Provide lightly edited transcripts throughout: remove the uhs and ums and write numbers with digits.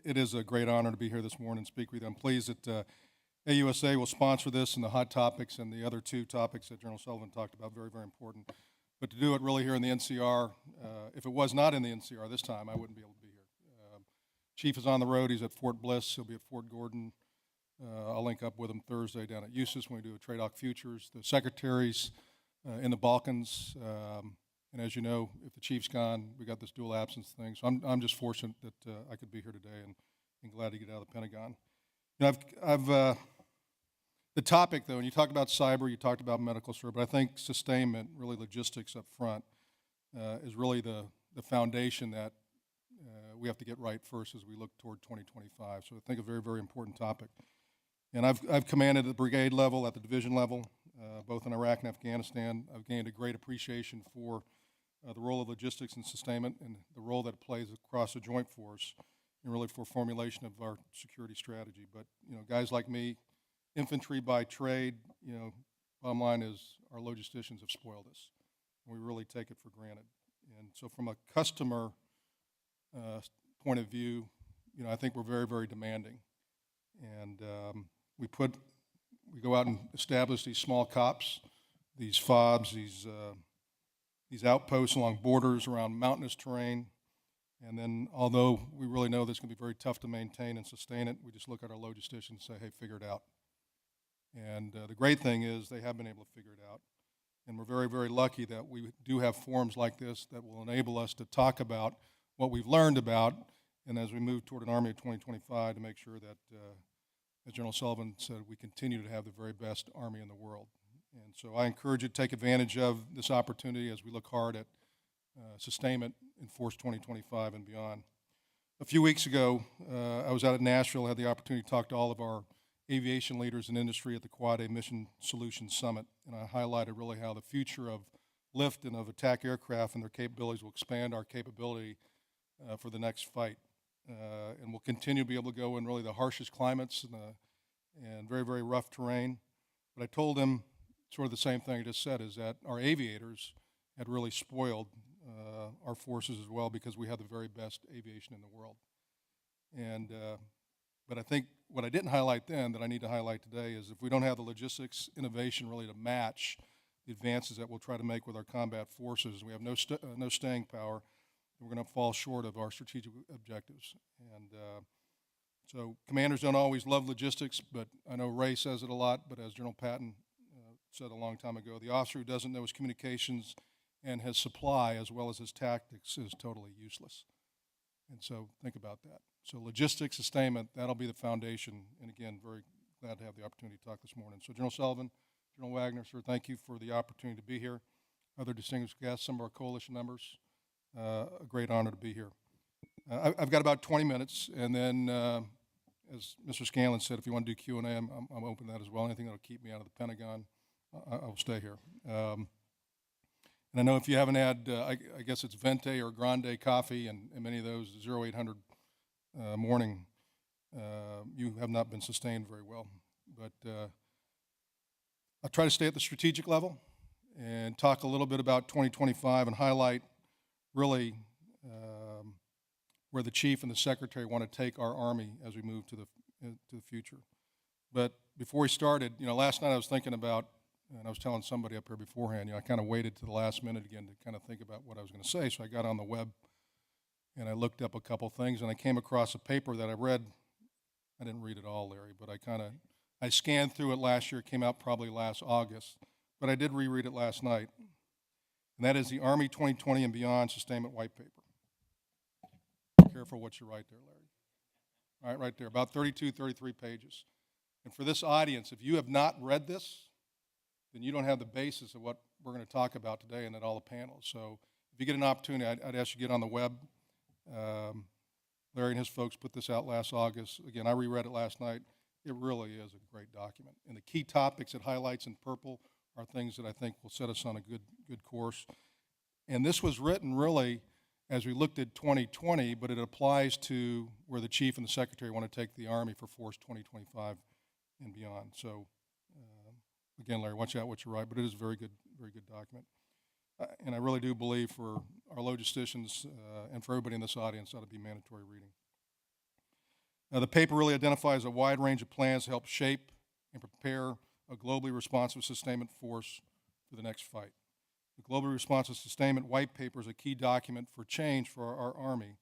It is a great honor to be here this morning and speak with you. I'm pleased that AUSA will sponsor this and the hot topics and the other two topics that General Sullivan talked about, very, very important. But to do it really here in the NCR, if it was not in the NCR this time, I wouldn't be able to be here. Chief is on the road. He's at Fort Bliss. He'll be at Fort Gordon. I'll link up with him Thursday down at AUSA when we do a TRADOC Futures. The secretaries in the Balkans, and as you know, if the chief's gone, we got this dual absence thing. So I'm just fortunate that I could be here today and glad to get out of the Pentagon. You know, the topic, though, and you talked about cyber, you talked about medical service, but I think sustainment, really logistics up front, is really the foundation that we have to get right first as we look toward 2025. So I think a very, very important topic. And I've commanded at the brigade level, at the division level, both in Iraq and Afghanistan. I've gained a great appreciation for the role of logistics and sustainment and the role that it plays across the joint force and really for formulation of our security strategy. But, you know, guys like me, infantry by trade, you know, bottom line is our logisticians have spoiled us. We really take it for granted. And so from a customer point of view, you know, I think we're very, very demanding. And we go out and establish these small COPs, these FOBs, these outposts along borders around mountainous terrain. And then although we really know this is going to be very tough to maintain and sustain it, we just look at our logisticians and say, hey, figure it out. And the great thing is they have been able to figure it out. And we're very, very lucky that we do have forums like this that will enable us to talk about what we've learned about, and as we move toward an Army of 2025 to make sure that, as General Sullivan said, we continue to have the very best Army in the world. And so I encourage you to take advantage of this opportunity as we look hard at sustainment in Force 2025 and beyond. A few weeks ago, I was out at Nashville, had the opportunity to talk to all of our aviation leaders in industry at the Quad A Mission Solutions Summit, and I highlighted really how the future of lift and of attack aircraft and their capabilities will expand our capability for the next fight. And we'll continue to be able to go in really the harshest climates and very, very rough terrain. But I told them sort of the same thing I just said, is that our aviators had really spoiled our forces as well because we have the very best aviation in the world. And but I think what I didn't highlight then that I need to highlight today is if we don't have the logistics innovation really to match the advances that we'll try to make with our combat forces, we have no staying power, we're going to fall short of our strategic objectives. And so commanders don't always love logistics, but I know Ray says it a lot, but as General Patton said a long time ago, the officer who doesn't know his communications and his supply as well as his tactics is totally useless. And so think about that. So logistics, sustainment, that'll be the foundation. And again, very glad to have the opportunity to talk this morning. So General Sullivan, General Wagner, sir, thank you for the opportunity to be here. Other distinguished guests, some of our coalition members, a great honor to be here. I've got about 20 minutes, and then, as Mr. Scanlon said, if you want to do Q&A, I'm open to that as well. Anything that will keep me out of the Pentagon, I'll stay here. And I know if you haven't had, I guess it's Venti or Grande coffee, and many of those 0800 morning, you have not been sustained very well. But I'll try to stay at the strategic level and talk a little bit about 2025 and highlight really where the chief and the secretary want to take our Army as we move to the future. But before we started, you know, last night I was thinking about, and I was telling somebody up here beforehand, you know, I kind of waited to the last minute again to kind of think about what I was going to say. So I got on the web and I looked up a couple things, and I came across a paper that I read. I didn't read it all, Larry, but I scanned through it last year. It came out probably last August, but I did reread it last night. And that is the Army 2020 and Beyond Sustainment Whitepaper. Careful what you write there, Larry. All right, right there, about 32, 33 pages. And for this audience, if you have not read this, then you don't have the basis of what we're going to talk about today and at all the panels. So if you get an opportunity, I'd ask you to get on the web. Larry and his folks put this out last August. Again, I reread it last night. It really is a great document. And the key topics it highlights in purple are things that I think will set us on a good course. And this was written really as we looked at 2020, but it applies to where the chief and the secretary want to take the Army for Force 2025 and beyond. So again, Larry, watch out what you write, but it is a very good document. And I really do believe for our logisticians and for everybody in this audience, that ought to be mandatory reading. The paper really identifies a wide range of plans to help shape and prepare a globally responsive sustainment force for the next fight. The Globally Responsive Sustainment Whitepaper is a key document for change for our Army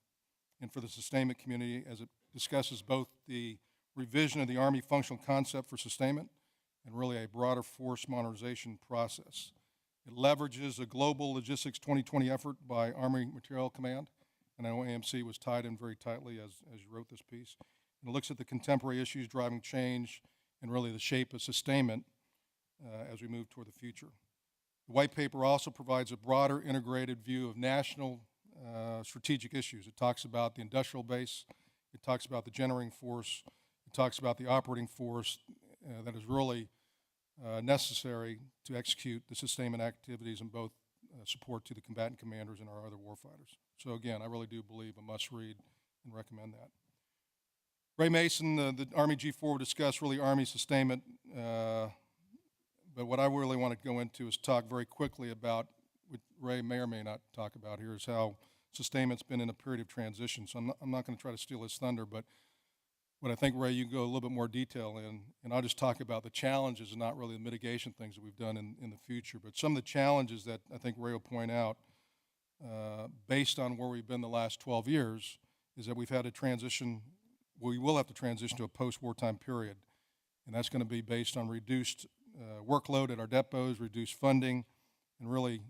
and for the sustainment community, as it discusses both the revision of the Army functional concept for sustainment and really a broader force modernization process. It leverages a global logistics 2020 effort by Army Materiel Command, and I know AMC was tied in very tightly as you wrote this piece. And it looks at the contemporary issues driving change and really the shape of sustainment as we move toward the future. The white paper also provides a broader integrated view of national strategic issues. It talks about the industrial base, it talks about the generating force, it talks about the operating force that is really necessary to execute the sustainment activities in both support to the combatant commanders and our other warfighters. So again, I really do believe a must-read and recommend that. Ray Mason, the Army G4 will discuss really Army sustainment, but what I really want to go into is talk very quickly about what Ray may or may not talk about here, is how sustainment's been in a period of transition. So I'm not going to try to steal his thunder, but what I think, Ray, you can go a little bit more detail in, and I'll just talk about the challenges and not really the mitigation things that we've done in the future, but some of the challenges that I think Ray will point out, based on where we've been the last 12 years, is that we've had a transition, we will have to transition to a post-wartime period, and that's going to be based on reduced workload at our depots, reduced funding, and really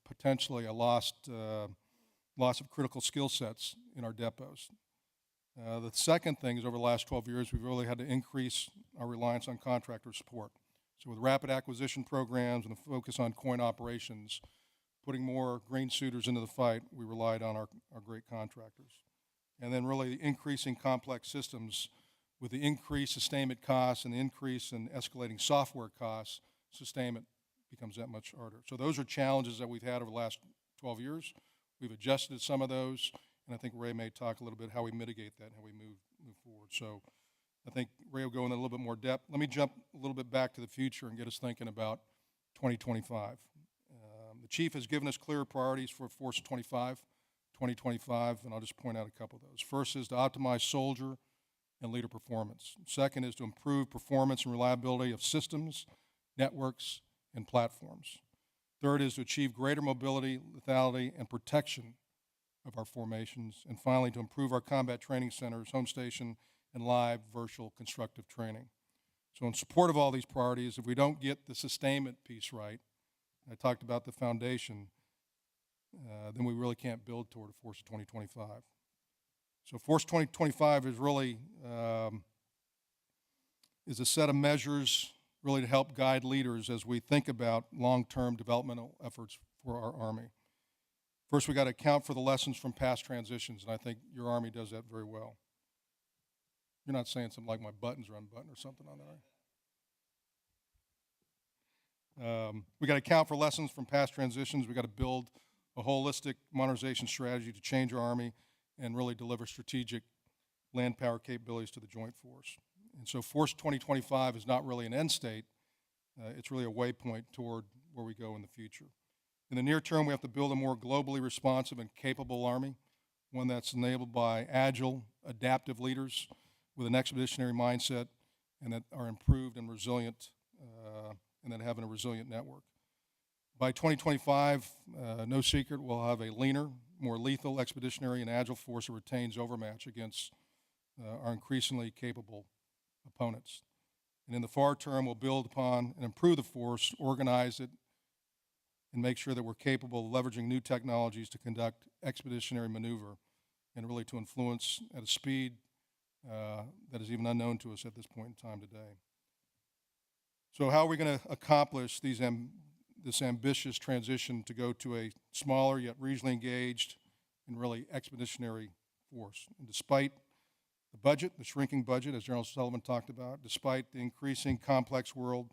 potentially a loss of critical skill sets in our depots. The second thing is over the last 12 years, we've really had to increase our reliance on contractor support. So with rapid acquisition programs and a focus on coin operations, putting more green suiters into the fight, we relied on our great contractors. And then really increasing complex systems with the increased sustainment costs and the increase in escalating software costs, sustainment becomes that much harder. So those are challenges that we've had over the last 12 years. We've adjusted some of those, and I think Ray may talk a little bit how we mitigate that and how we move forward. So I think Ray will go into a little bit more depth. Let me jump a little bit back to the future and get us thinking about 2025. The Chief has given us clear priorities for Force 2025, and I'll just point out a couple of those. First is to optimize soldier and leader performance. Second is to improve performance and reliability of systems, networks, and platforms. Third is to achieve greater mobility, lethality, and protection of our formations. And finally, to improve our combat training centers, home station, and live virtual constructive training. So in support of all these priorities, if we don't get the sustainment piece right, I talked about the foundation, then we really can't build toward a Force of 2025. So Force 2025 is really is a set of measures really to help guide leaders as we think about long-term developmental efforts for our Army. First, we got to account for the lessons from past transitions, and I think your Army does that very well. You're not saying something like my buttons are unbuttoned or something on there, right? We got to account for lessons from past transitions. We got to build a holistic modernization strategy to change our Army and really deliver strategic land power capabilities to the Joint Force. And so Force 2025 is not really an end state. It's really a waypoint toward where we go in the future. In the near term, we have to build a more globally responsive and capable Army, one that's enabled by agile, adaptive leaders with an expeditionary mindset and that are improved and resilient and that have a resilient network. By 2025, no secret, we'll have a leaner, more lethal, expeditionary, and agile force that retains overmatch against our increasingly capable opponents. And in the far term, we'll build upon and improve the force, organize it, and make sure that we're capable of leveraging new technologies to conduct expeditionary maneuver and really to influence at a speed that is even unknown to us at this point in time today. So how are we going to accomplish this ambitious transition to go to a smaller yet regionally engaged and really expeditionary force? And despite the budget, the shrinking budget, as General Sullivan talked about, despite the increasing complex world,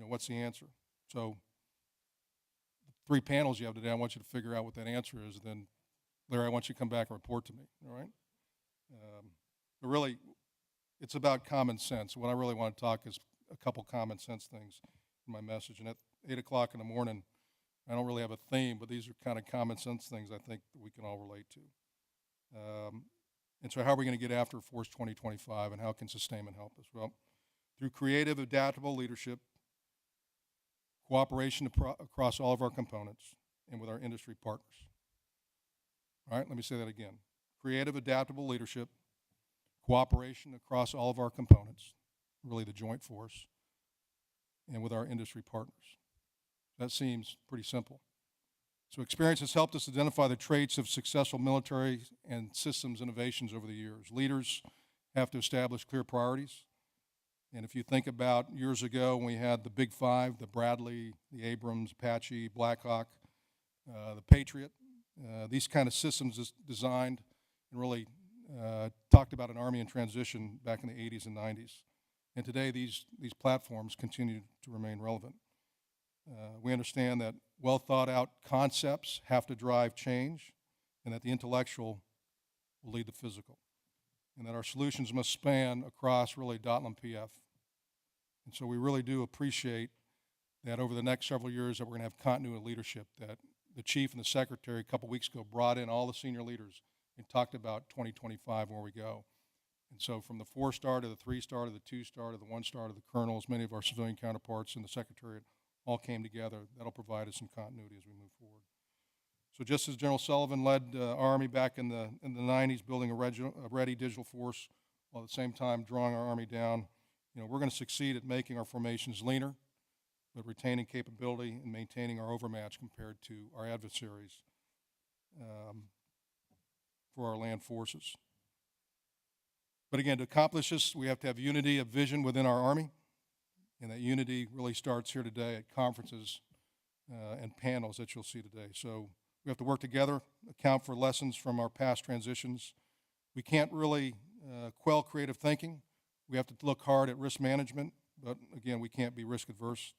what's the answer? So the three panels you have today, I want you to figure out what that answer is. Then, Larry, I want you to come back and report to me, all right? But really, it's about common sense. What I really want to talk is a couple common sense things in my message. And at 8 o'clock in the morning, I don't really have a theme, but these are kind of common sense things I think that we can all relate to. And so how are we going to get after Force 2025, and how can Sustainment help us? Well, through creative, adaptable leadership, cooperation across all of our components, and with our industry partners. All right, let me say that again. Creative, adaptable leadership, cooperation across all of our components, really the joint force, and with our industry partners. That seems pretty simple. So experience has helped us identify the traits of successful military and systems innovations over the years. Leaders have to establish clear priorities. And if you think about years ago when we had the Big Five, the Bradley, the Abrams, Apache, Black Hawk, the Patriot, these kind of systems designed and really talked about an Army in transition back in the 80s and 90s. And today these platforms continue to remain relevant. We understand that well thought out concepts have to drive change, and that the intellectual will lead the physical, and that our solutions must span across really DOTL and PF. And so we really do appreciate that over the next several years that we're going to have continuity of leadership, that the chief and the secretary a couple weeks ago brought in all the senior leaders and talked about 2025 and where we go. And so from the 4-star to the 3-star to the 2-star to the 1-star to the colonels, many of our civilian counterparts in the secretariat all came together. That'll provide us some continuity as we move forward. So just as General Sullivan led our Army back in the 90s, building a ready digital force, while at the same time drawing our Army down, we're going to succeed at making our formations leaner, but retaining capability and maintaining our overmatch compared to our adversaries for our land forces. But again, to accomplish this, we have to have unity of vision within our Army, and that unity really starts here today at conferences and panels that you'll see today. So we have to work together, account for lessons from our past transitions. We can't really quell creative thinking. We have to look hard at risk management, but again, we can't be risk adverse.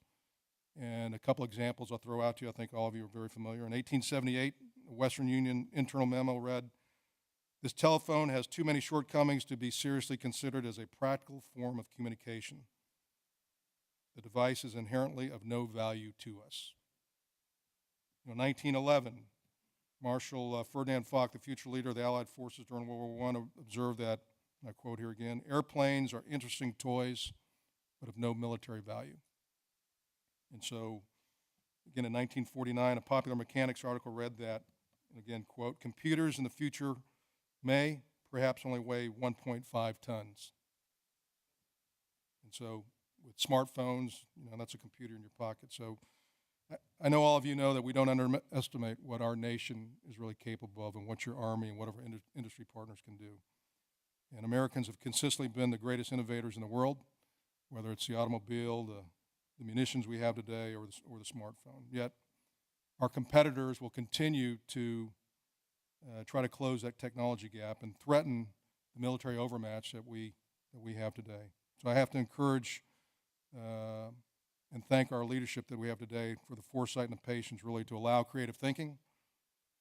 And a couple examples I'll throw out to you, I think all of you are very familiar. In 1878, a Western Union internal memo read, "This telephone has too many shortcomings to be seriously considered as a practical form of communication. The device is inherently of no value to us." In 1911, Marshal Ferdinand Foch, the future leader of the Allied forces during World War I, observed that, and I quote here again, "Airplanes are interesting toys, but of no military value." And so, again, in 1949, a Popular Mechanics article read that, and again, quote, "Computers in the future may perhaps only weigh 1.5 tons. And so with smartphones, that's a computer in your pocket. So I know all of you know that we don't underestimate what our nation is really capable of and what your Army and what our industry partners can do. And Americans have consistently been the greatest innovators in the world, whether it's the automobile, the munitions we have today, or the smartphone. Yet our competitors will continue to try to close that technology gap and threaten the military overmatch that we have today. So I have to encourage and thank our leadership that we have today for the foresight and the patience really to allow creative thinking,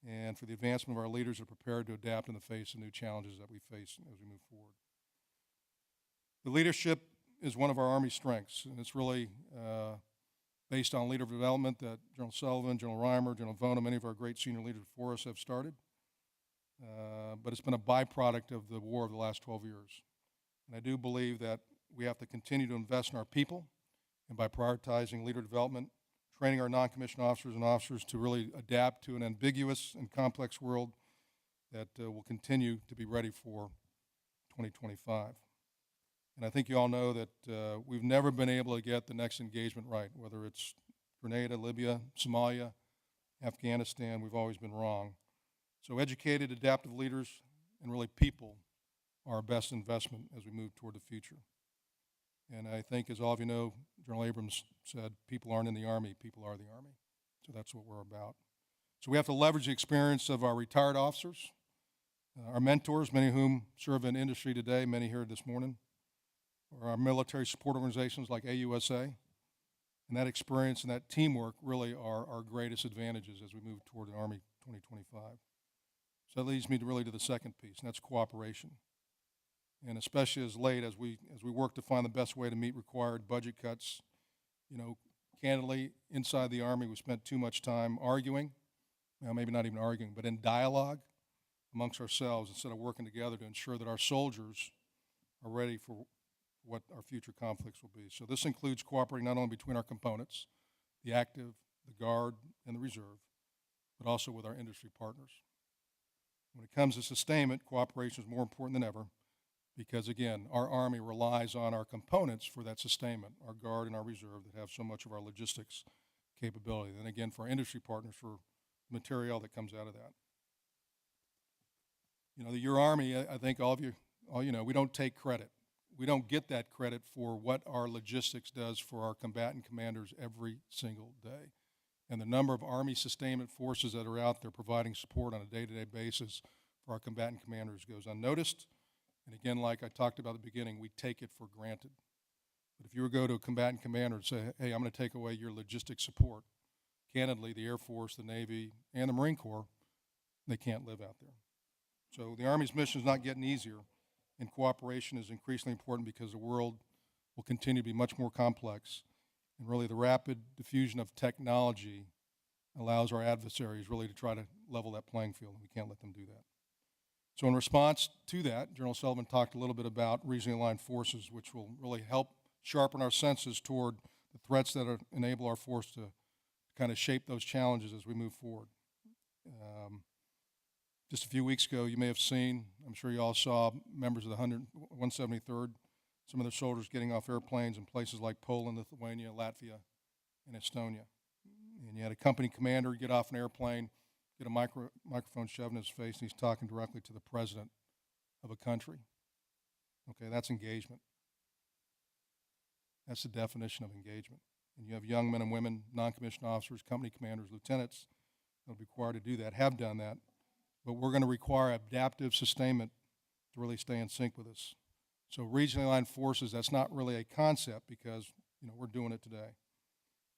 and for the advancement of our leaders who are prepared to adapt in the face of new challenges that we face as we move forward. The leadership is one of our Army strengths, and it's really based on leader development that General Sullivan, General Reimer, General Vona, many of our great senior leaders before us have started. But it's been a byproduct of the war of the last 12 years. And I do believe that we have to continue to invest in our people, and by prioritizing leader development, training our non-commissioned officers and officers to really adapt to an ambiguous and complex world that will continue to be ready for 2025. And I think you all know that we've never been able to get the next engagement right, whether it's Grenada, Libya, Somalia, Afghanistan, we've always been wrong. So educated, adaptive leaders, and really people are our best investment as we move toward the future. And I think, as all of you know, General Abrams said, people aren't in the Army, people are the Army. So that's what we're about. So we have to leverage the experience of our retired officers, our mentors, many of whom serve in industry today, many here this morning, or our military support organizations like AUSA. And that experience and that teamwork really are our greatest advantages as we move toward the Army 2025. So that leads me to the second piece, and that's cooperation. And especially as we work to find the best way to meet required budget cuts, candidly, inside the Army, we spent too much time arguing, well, maybe not even arguing, but in dialogue amongst ourselves instead of working together to ensure that our soldiers are ready for what our future conflicts will be. So this includes cooperating not only between our components, the active, the guard, and the reserve, but also with our industry partners. When it comes to sustainment, cooperation is more important than ever because, again, our Army relies on our components for that sustainment, our guard and our reserve that have so much of our logistics capability. And again, for our industry partners for material that comes out of that. You know, your Army, I think all you know, we don't take credit. We don't get that credit for what our logistics does for our combatant commanders every single day. And the number of Army sustainment forces that are out there providing support on a day-to-day basis for our combatant commanders goes unnoticed. And again, like I talked about at the beginning, we take it for granted. But if you were to go to a combatant commander and say, hey, I'm going to take away your logistic support, candidly, the Air Force, the Navy, and the Marine Corps, they can't live out there. So the Army's mission is not getting easier, and cooperation is increasingly important because the world will continue to be much more complex. And really the rapid diffusion of technology allows our adversaries really to try to level that playing field, and we can't let them do that. So in response to that, General Sullivan talked a little bit about regionally aligned forces, which will really help sharpen our senses toward the threats that enable our force to kind of shape those challenges as we move forward. Just a few weeks ago, you may have seen, I'm sure you all saw, members of the 173rd, some of their soldiers getting off airplanes in places like Poland, Lithuania, Latvia, and Estonia. And you had a company commander get off an airplane, get a microphone shoved in his face, and he's talking directly to the president of a country. Okay, that's engagement. That's the definition of engagement. And you have young men and women, non-commissioned officers, company commanders, lieutenants that will be required to do that, have done that. But we're going to require adaptive sustainment to really stay in sync with us. So regionally aligned forces, that's not really a concept because, you know, we're doing it today.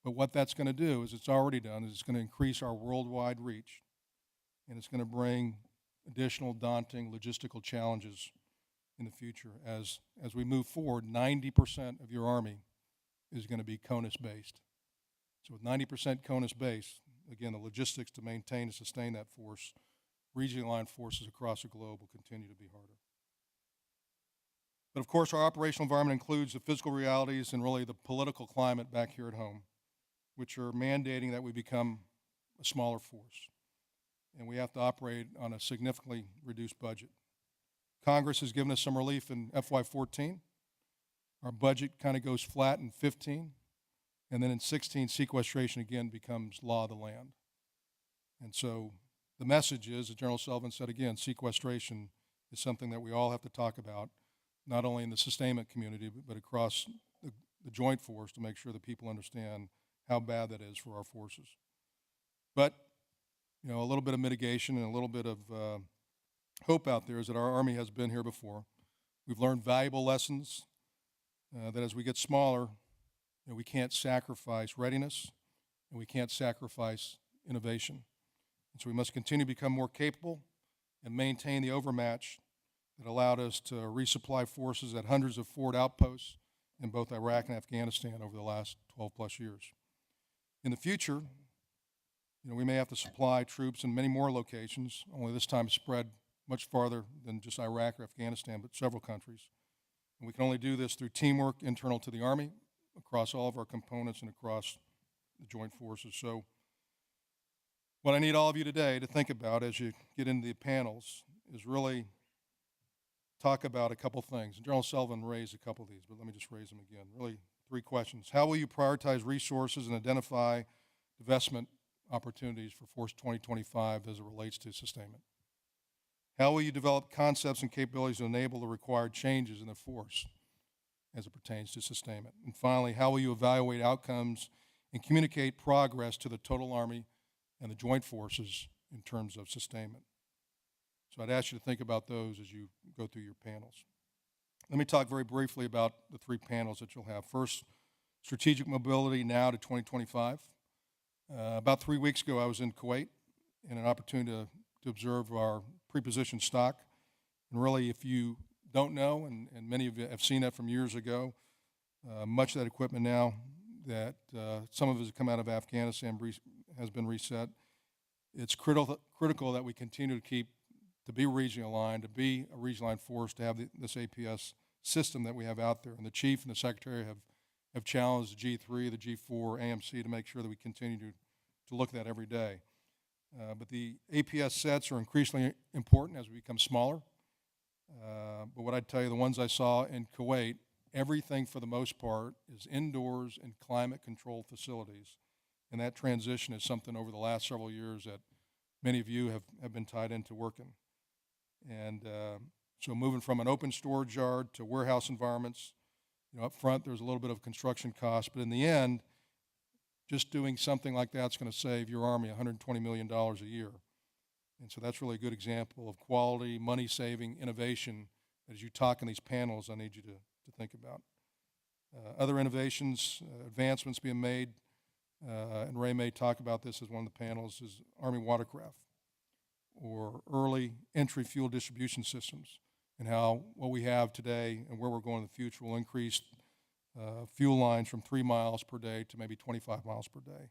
But what that's going to do is it's already done, is it's going to increase our worldwide reach, and it's going to bring additional daunting logistical challenges in the future. As we move forward, 90% of your Army is going to be CONUS-based. So with 90% CONUS-based, again, the logistics to maintain and sustain that force, regionally aligned forces across the globe will continue to be harder. But of course, our operational environment includes the physical realities and really the political climate back here at home, which are mandating that we become a smaller force. And we have to operate on a significantly reduced budget. Congress has given us some relief in FY14. Our budget kind of goes flat in 15. And then in 16, sequestration again becomes law of the land. And so the message is, as General Sullivan said again, sequestration is something that we all have to talk about, not only in the sustainment community, but across the joint force to make sure that people understand how bad that is for our forces. But, you know, a little bit of mitigation and a little bit of hope out there is that our Army has been here before. We've learned valuable lessons that as we get smaller, you know, we can't sacrifice readiness and we can't sacrifice innovation. And so we must continue to become more capable and maintain the overmatch that allowed us to resupply forces at hundreds of forward outposts in both Iraq and Afghanistan over the last 12 plus years. In the future, you know, we may have to supply troops in many more locations, only this time spread much farther than just Iraq or Afghanistan, but several countries. And we can only do this through teamwork internal to the Army, across all of our components and across the joint forces. So what I need all of you today to think about as you get into the panels is really talk about a couple things. And General Sullivan raised a couple of these, but let me just raise them again. Really, three questions. How will you prioritize resources and identify divestment opportunities for Force 2025 as it relates to sustainment? How will you develop concepts and capabilities to enable the required changes in the force as it pertains to sustainment? And finally, how will you evaluate outcomes and communicate progress to the total Army and the joint forces in terms of sustainment? So I'd ask you to think about those as you go through your panels. Let me talk very briefly about the three panels that you'll have. First, strategic mobility now to 2025. About 3 weeks ago, I was in Kuwait and an opportunity to observe our pre-positioned stock. And really, if you don't know, and many of you have seen that from years ago, much of that equipment now that some of it has come out of Afghanistan has been reset. It's critical that we continue to keep to be regionally aligned, to be a regionally aligned force, to have this APS system that we have out there. And the chief and the secretary have challenged the G3, the G4, AMC to make sure that we continue to look at that every day. But the APS sets are increasingly important as we become smaller. But what I'd tell you, the ones I saw in Kuwait, everything for the most part is indoors in climate-controlled facilities. And that transition is something over the last several years that many of you have been tied into working. And so moving from an open storage yard to warehouse environments, up front there's a little bit of construction cost, but in the end, just doing something like that's going to save your Army $120 million a year. And so that's really a good example of quality, money-saving, innovation. As you talk in these panels, I need you to think about. Other innovations, advancements being made, and Ray may talk about this as one of the panels, is Army watercraft or early entry fuel distribution systems, and how what we have today and where we're going in the future will increase fuel lines from 3 miles per day to maybe 25 miles per day.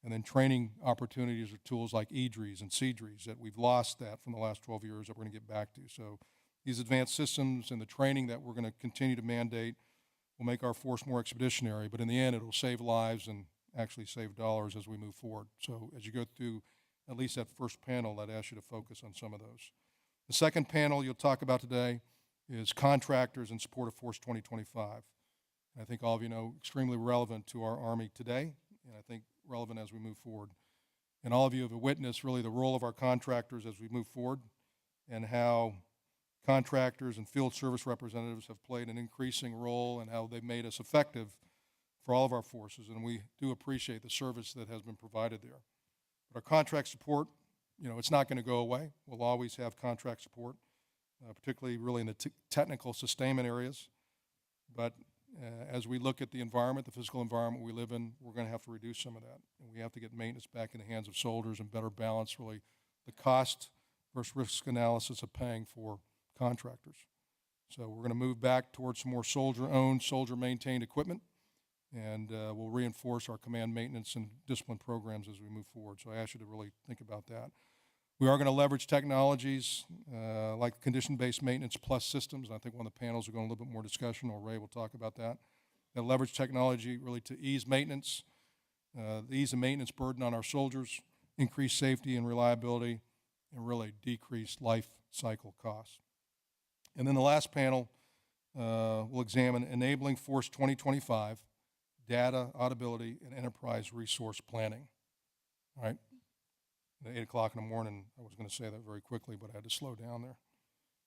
And then training opportunities with tools like EDRES and CDRES that we've lost that from the last 12 years that we're going to get back to. So these advanced systems and the training that we're going to continue to mandate will make our force more expeditionary, but in the end it'll save lives and actually save dollars as we move forward. So as you go through at least that first panel, I'd ask you to focus on some of those. The second panel you'll talk about today is contractors in support of Force 2025. I think all of you know extremely relevant to our Army today, and I think relevant as we move forward. And all of you have witnessed really the role of our contractors as we move forward and how contractors and field service representatives have played an increasing role and how they've made us effective for all of our forces, and we do appreciate the service that has been provided there. But our contract support, it's not going to go away. We'll always have contract support, particularly really in the technical sustainment areas. But as we look at the environment, the physical environment we live in, we're going to have to reduce some of that. And we have to get maintenance back in the hands of soldiers and better balance really the cost versus risk analysis of paying for contractors. So we're going to move back towards some more soldier-owned, soldier-maintained equipment, and we'll reinforce our command maintenance and discipline programs as we move forward. So I ask you to really think about that. We are going to leverage technologies like condition-based maintenance plus systems. And I think one of the panels will go in a little bit more discussion, or Ray will talk about that. That leverage technology really to ease maintenance, the ease of maintenance burden on our soldiers, increase safety and reliability, and really decrease life cycle costs. And then the last panel will examine enabling Force 2025, data, audibility, and enterprise resource planning. All right? At 8 o'clock in the morning, I was going to say that very quickly, but I had to slow down there.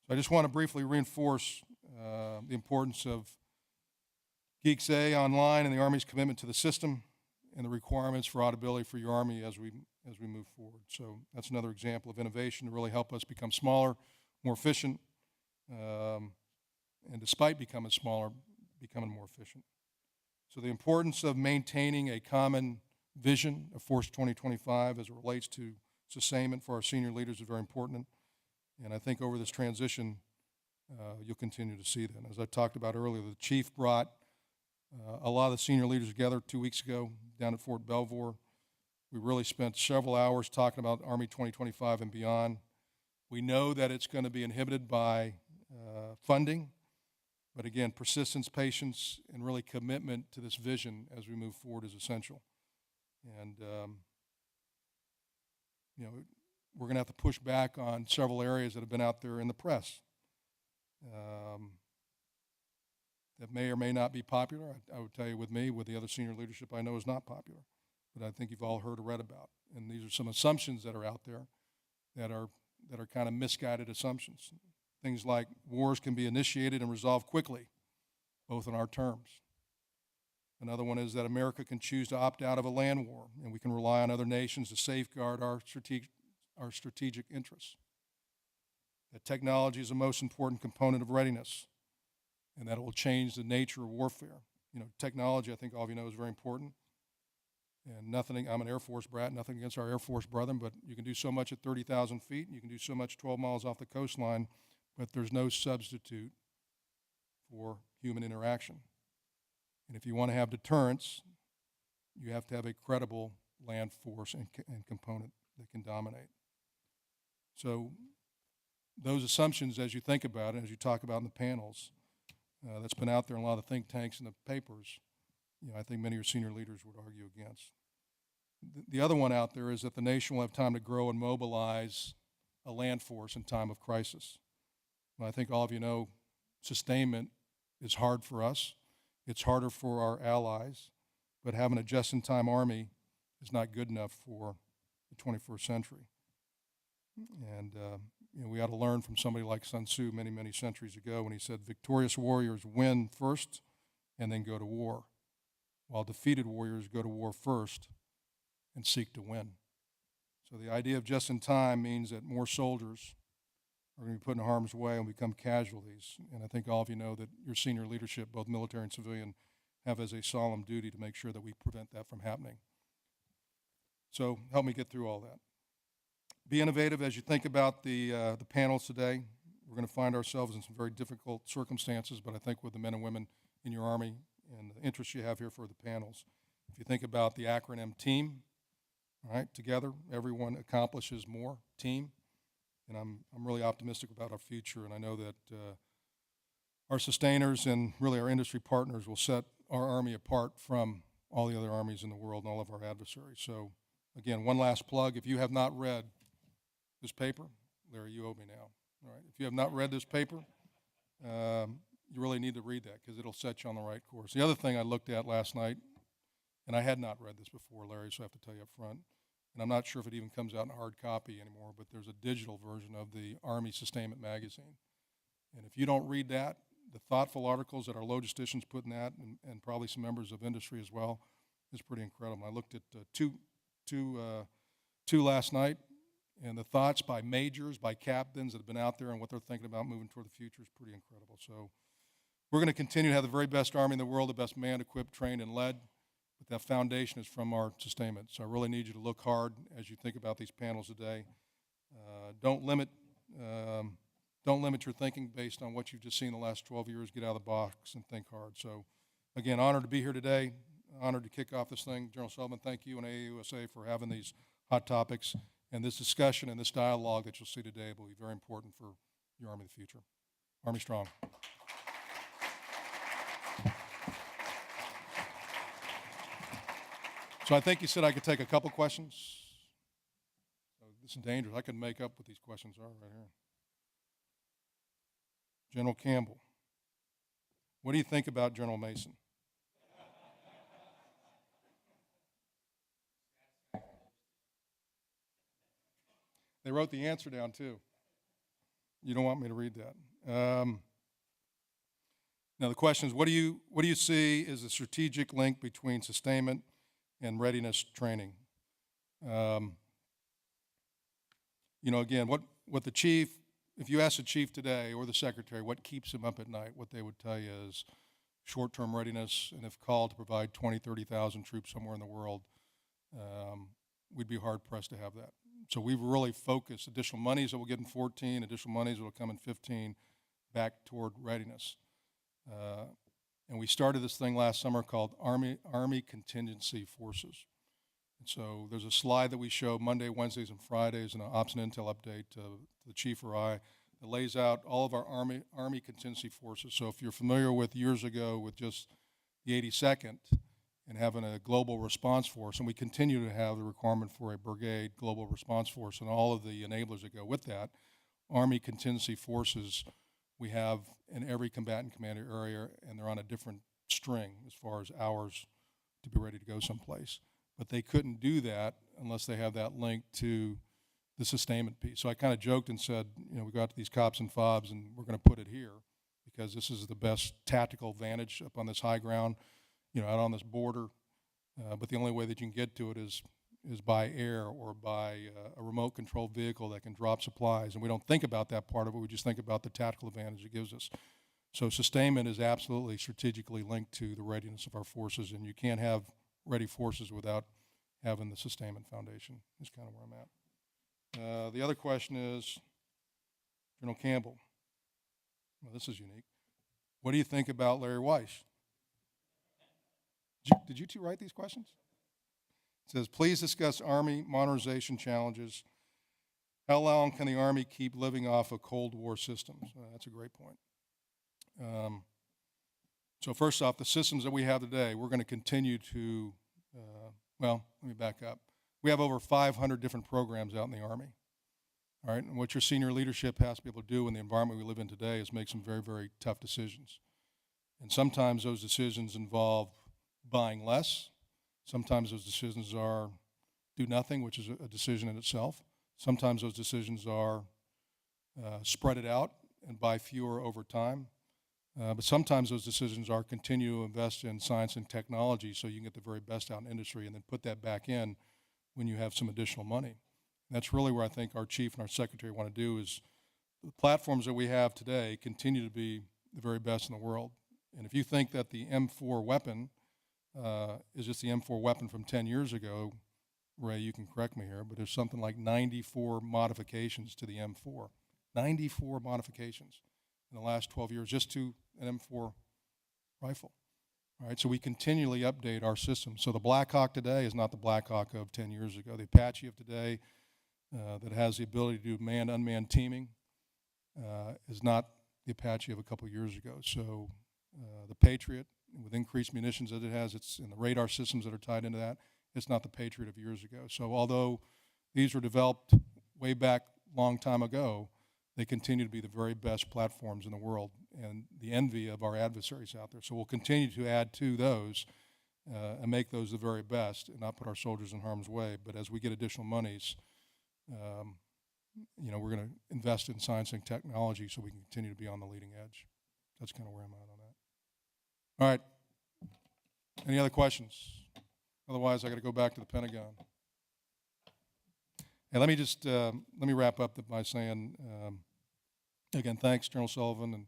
So I just want to briefly reinforce the importance of Geeks A online and the Army's commitment to the system and the requirements for audibility for your Army as we move forward. So that's another example of innovation to really help us become smaller, more efficient, and despite becoming smaller, becoming more efficient. So the importance of maintaining a common vision of Force 2025 as it relates to sustainment for our senior leaders is very important. And I think over this transition, you'll continue to see that. As I talked about earlier, the chief brought a lot of the senior leaders together 2 weeks ago down at Fort Belvoir. We really spent several hours talking about Army 2025 and beyond. We know that it's going to be inhibited by funding, but again, persistence, patience, and really commitment to this vision as we move forward is essential. And, we're going to have to push back on several areas that have been out there in the press that may or may not be popular. I would tell you with the other senior leadership I know is not popular, but I think you've all heard or read about. And these are some assumptions that are out there that are kind of misguided assumptions. Things like wars can be initiated and resolved quickly, both on our terms. Another one is that America can choose to opt out of a land war, and we can rely on other nations to safeguard our strategic interests. That technology is the most important component of readiness, and that it will change the nature of warfare. Technology, I think all of you know, is very important. And I'm an Air Force brat, nothing against our Air Force brethren, but you can do so much at 30,000 feet, and you can do so much 12 miles off the coastline, but there's no substitute for human interaction. And if you want to have deterrence, you have to have a credible land force and component that can dominate. So those assumptions, as you think about it, as you talk about in the panels, that's been out there in a lot of the think tanks and the papers, I think many of your senior leaders would argue against. The other one out there is that the nation will have time to grow and mobilize a land force in time of crisis. And I think all of you know sustainment is hard for us. It's harder for our allies, but having a just-in-time army is not good enough for the 21st century. And we ought to learn from somebody like Sun Tzu many, many centuries ago when he said, victorious warriors win first and then go to war, while defeated warriors go to war first and seek to win. So the idea of just in time means that more soldiers are going to be put in harm's way and become casualties. And I think all of you know that your senior leadership, both military and civilian, have as a solemn duty to make sure that we prevent that from happening. So help me get through all that. Be innovative as you think about the panels today. We're going to find ourselves in some very difficult circumstances, but I think with the men and women in your Army and the interest you have here for the panels, if you think about the acronym TEAM, all right, together, everyone accomplishes more, team. And I'm really optimistic about our future, and I know that our sustainers and really our industry partners will set our Army apart from all the other armies in the world and all of our adversaries. So, again, one last plug. If you have not read this paper, Larry, you owe me now. All right. If you have not read this paper, you really need to read that because it'll set you on the right course. The other thing I looked at last night, and I had not read this before, Larry, so I have to tell you up front, and I'm not sure if it even comes out in hard copy anymore, but there's a digital version of the Army Sustainment magazine. And if you don't read that, the thoughtful articles that our logisticians put in that, and probably some members of industry as well, is pretty incredible. I looked at two last night, and the thoughts by majors, by captains that have been out there and what they're thinking about moving toward the future is pretty incredible. So we're going to continue to have the very best Army in the world, the best manned, equipped, trained, and led. But that foundation is from our sustainment. So I really need you to look hard as you think about these panels today. Don't limit your thinking based on what you've just seen the last 12 years. Get out of the box and think hard. So, again, honored to be here today. Honored to kick off this thing. General Sullivan, thank you and AUSA for having these hot topics. And this discussion and this dialogue that you'll see today will be very important for your Army of the future. Army strong. So I think you said I could take a couple questions. So this is dangerous. I could make up what these questions are right here. General Campbell, what do you think about General Mason? They wrote the answer down too. You don't want me to read that. Now the question is, what do you see as a strategic link between sustainment and readiness training? Again, what the chief, if you ask the chief today or the secretary what keeps him up at night, what they would tell you is short-term readiness, and if called to provide 20, 30,000 troops somewhere in the world, we'd be hard-pressed to have that. So we've really focused additional monies that we'll get in 14, additional monies that will come in 15, back toward readiness. And we started this thing last summer called Army Contingency Forces. And so there's a slide that we show Monday, Wednesdays, and Fridays in an Ops and Intel update to the chief or I that lays out all of our Army Contingency Forces. So if you're familiar with years ago with just the 82nd and having a global response force, and we continue to have the requirement for a brigade global response force and all of the enablers that go with that, Army Contingency Forces we have in every combatant commander area, and they're on a different string as far as hours to be ready to go someplace. But they couldn't do that unless they have that link to the sustainment piece. So I kind of joked and said, we got to these cops and fobs, and we're going to put it here because this is the best tactical advantage up on this high ground, out on this border. But the only way that you can get to it is by air or by a remote-controlled vehicle that can drop supplies. And we don't think about that part of it. We just think about the tactical advantage it gives us. So sustainment is absolutely strategically linked to the readiness of our forces, and you can't have ready forces without having the sustainment foundation is kind of where I'm at. The other question is, General Campbell, well, this is unique. What do you think about Larry Weiss? Did you two write these questions? It says, please discuss Army modernization challenges How long can the Army keep living off of Cold War systems? That's a great point. So first off, the systems that we have today, we're going to continue to, well, let me back up. We have over 500 different programs out in the Army. All right, and what your senior leadership has to be able to do in the environment we live in today is make some very, very tough decisions. And sometimes those decisions involve buying less. Sometimes those decisions are do nothing, which is a decision in itself. Sometimes those decisions are spread it out and buy fewer over time. But sometimes those decisions are continue to invest in science and technology so you can get the very best out in industry and then put that back in when you have some additional money. And that's really where I think our chief and our secretary want to do is the platforms that we have today continue to be the very best in the world. And if you think that the M4 weapon is just the M4 weapon from 10 years ago, Ray, you can correct me here, but there's something like 94 modifications to the M4. 94 modifications in the last 12 years just to an M4 rifle. All right, so we continually update our system. So the Black Hawk today is not the Black Hawk of 10 years ago. The Apache of today that has the ability to do manned-unmanned teaming is not the Apache of a couple years ago. So the Patriot, with increased munitions that it has, it's in the radar systems that are tied into that. It's not the Patriot of years ago. So although these were developed way back long time ago, they continue to be the very best platforms in the world and the envy of our adversaries out there. So we'll continue to add to those and make those the very best and not put our soldiers in harm's way. But as we get additional monies, you know, we're going to invest in science and technology so we can continue to be on the leading edge. That's kind of where I'm at on that. All right. Any other questions? Otherwise, I got to go back to the Pentagon. And let me just let me wrap up by saying, again, thanks, General Sullivan and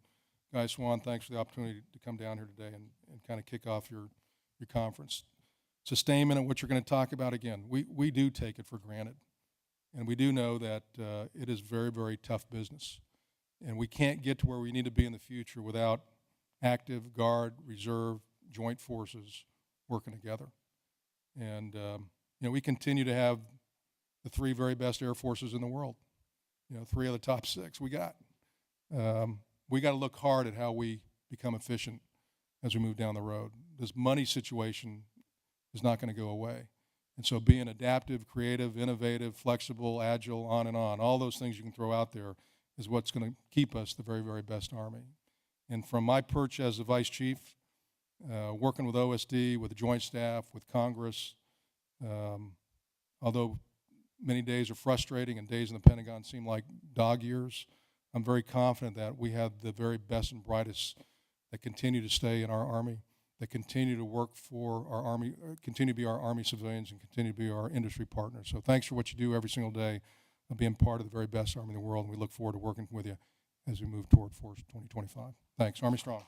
Guy Swan. Thanks for the opportunity to come down here today and kind of kick off your conference. Sustainment and what you're going to talk about, again, we do take it for granted. And we do know that it is very, very tough business. And we can't get to where we need to be in the future without active, guard, reserve, joint forces working together. And, you know, we continue to have the three very best air forces in the world. You know, 3 of the top 6 we got. We got to look hard at how we become efficient as we move down the road. This money situation is not going to go away. And so being adaptive, creative, innovative, flexible, agile, on and on, all those things you can throw out there is what's going to keep us the very, very best Army. And from my perch as the Vice Chief, working with OSD, with the Joint Staff, with Congress, although many days are frustrating and days in the Pentagon seem like dog years, I'm very confident that we have the very best and brightest that continue to stay in our Army, that continue to work for our Army, continue to be our Army civilians and continue to be our industry partners. So thanks for what you do every single day of being part of the very best Army in the world, and we look forward to working with you as we move toward Force 2025. Thanks. Army strong.